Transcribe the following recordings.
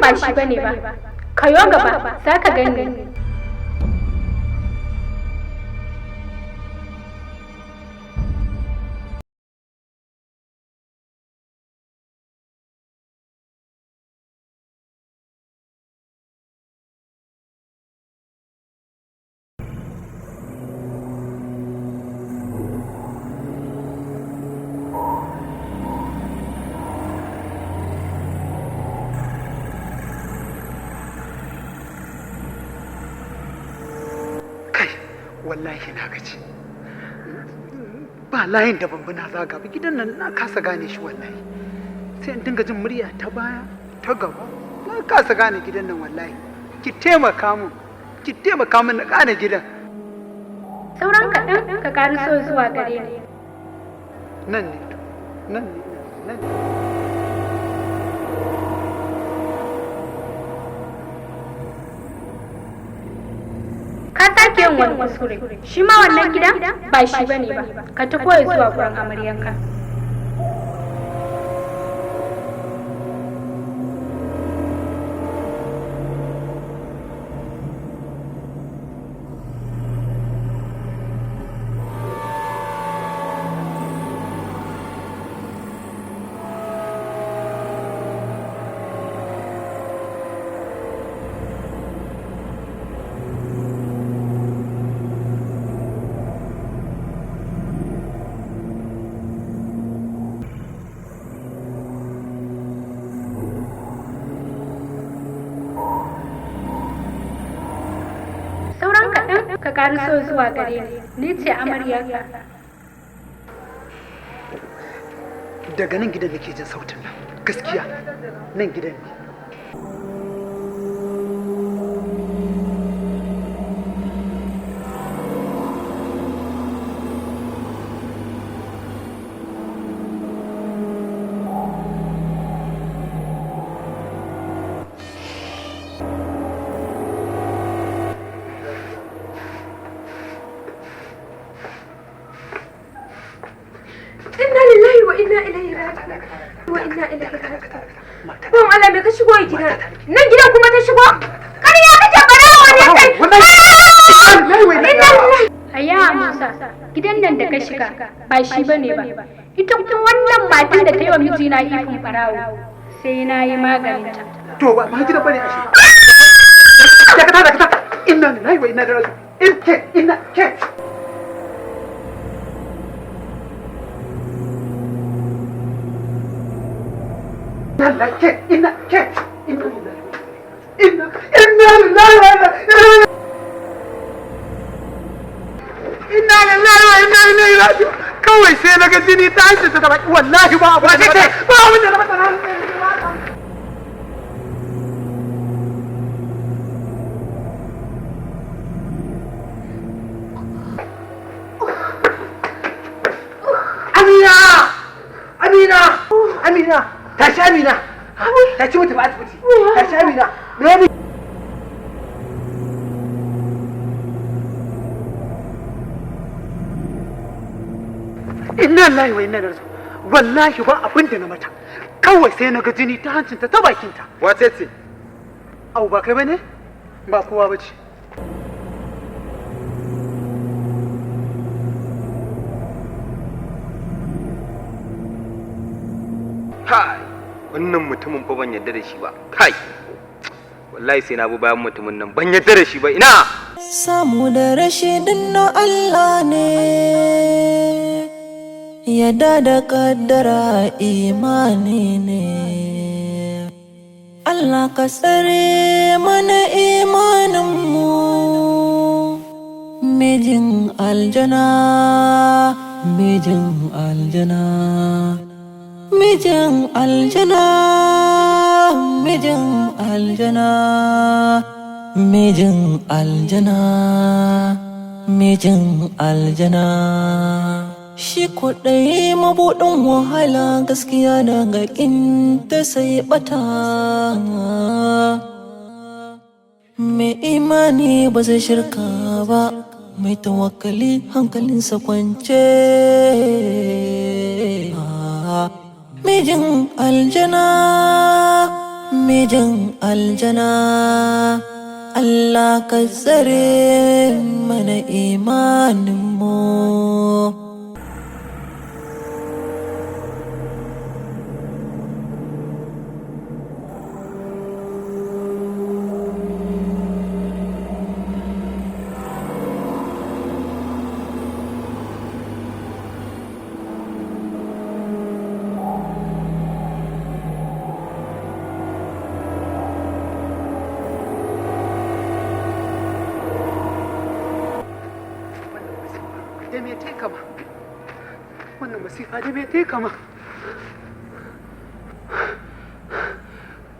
ba shi bane ba. Kayo gaba za ka gani. Wallahi na gaji ba layin da bambuna zaga ba gidan nan na kasa gane shi wallahi sai in dinga jin murya ta baya ta gaba na kasa gane gidan nan wallahi ki taimaka min na gane gidan. Sauran kaɗan ka ƙariso zuwa gare ni. Nan ne. Ka take yin wani kuskure, shi ma wannan gidan ba shi bane ba, ka ta koya zuwa gurin amaryanka. Ka ƙariso zuwa gare ni ce amaryarka. Daga nan gidan nake jin sautin nan, gaskiya nan gidan ne. Ban Allah me ka shigo gidan? Nan gidan kuma ta shigo? Ƙarya kake barawa ne kai. Ayya Musa, gidan nan da ka shiga ba shi bane ba. Ita kuma wannan matan da ta yi wa mijina ikon barawo sai na yi maganinta. To ba gidan bane a shi. Dakata. Inna lillahi wa inna ilaihi raji'un. Ke. Kawai sai na ga jini ta hanci ta baki wallahi ba abu da ba abin da na mata na Amina tashi Amina tashi mutu ba asibiti tashi Amina me inna lillahi wa inna ilaihi raji'un wallahi ba abin da na mata kawai sai na ga jini ta hancinta ta bakinta. Wace ce? Au ba kai bane ba kowa bace. Kai, wannan mutumin fa ban yarda da shi ba. Kai, wallahi sai na bi bayan mutumin nan ban yarda da shi ba ina. Samu da rashi na Allah ne, yadda da kaddara imani ne. Allah ka tsare mana imaninmu, mijin aljana, mijin aljana. Mijin aljana, mijin aljana, mijin aljana, mijin aljana. Shi kwaɗayi mabuɗin wahala gaskiya daga ƙinta sai ɓata. Mai imani ba zai shirka ba, mai tawakkali hankalinsa kwance. Mijin aljana, mijin aljana. Allah ka tsare mana imaninmu. Da me ta kama? Wannan masifa da me ta kama?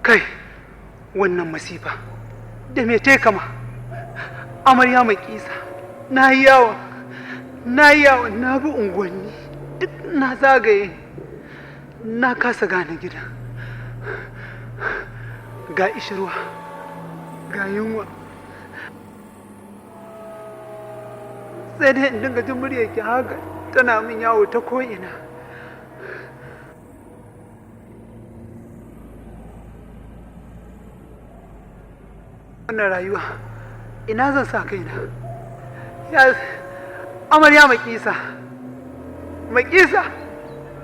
Kai, wannan masifa da me ta kama? Amarya mai kisa, na yi yawon na bi unguwanni duk na zagaye, na kasa gane gida. Ga ishirwa, ga yunwa. Sai dai in dinga jin muryarki haka tana min yawo ta ko'ina. Wannan rayuwa ina zan sa kaina? Ya amarya makisa,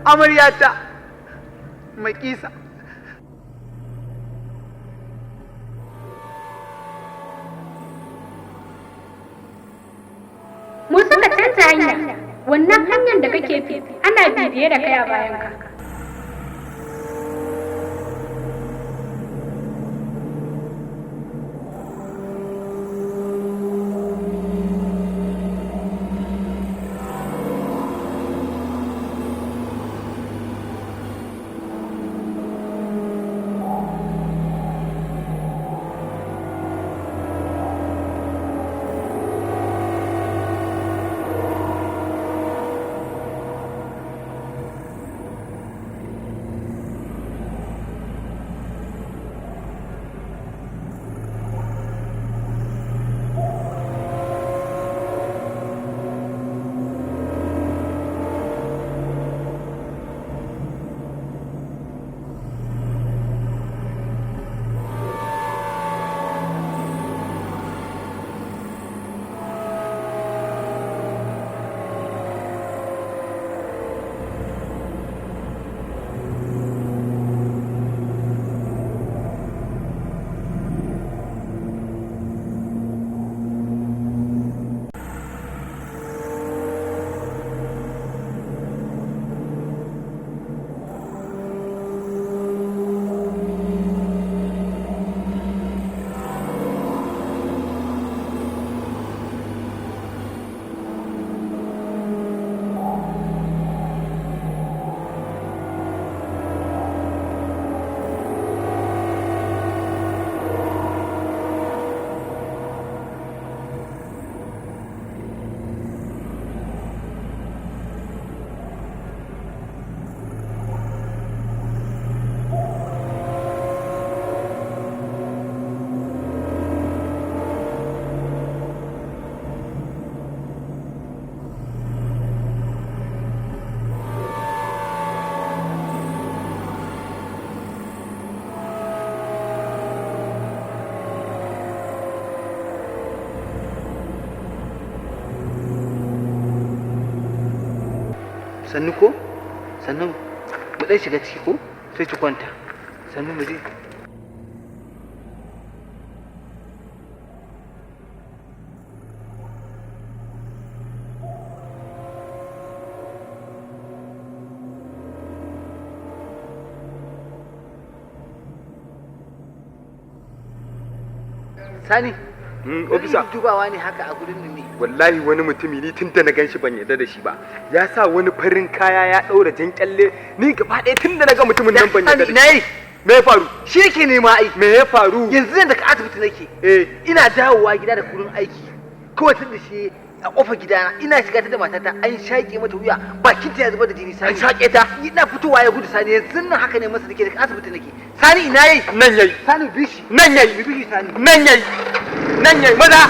amaryata makisa. Mun saka canza hanya, wannan hanyar da kake bi ana bibiye da kai a bayanka. sannu ko sannu mu dai shiga ciki ko sai ki kwanta sannu mu je. Sani, ofisa. dubawa ne haka a gurin nan ne. Wallahi wani mutumi ni tun da na ganshi ban yarda da shi ba. Ya sa wani farin kaya ya daura jan kyalle ni gaba ɗaya tun da na ga mutumin nan ban yarda da shi. Me ya faru? Shi yake nema aiki. Me ya faru? Yanzu nan daga asibiti nake. Ina dawowa gida da kurin aiki. Kawai tun da shi a kofar gidana ina shiga ta da matata an shaƙe mata wuya bakin ta ya zubar da jini Sani. An shaƙe ta? Ina fitowa ya gudu Sani yanzu nan haka ne masa nake daga asibiti nake. Sani ina yi? Nan yayi. Sani bishi. Nan yayi. Bishi Sani. Nan yayi. Nan yayi maza.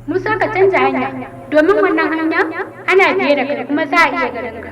Musa ka canza hanya domin wannan hanya ana biye da kai kuma za a iya garin ka.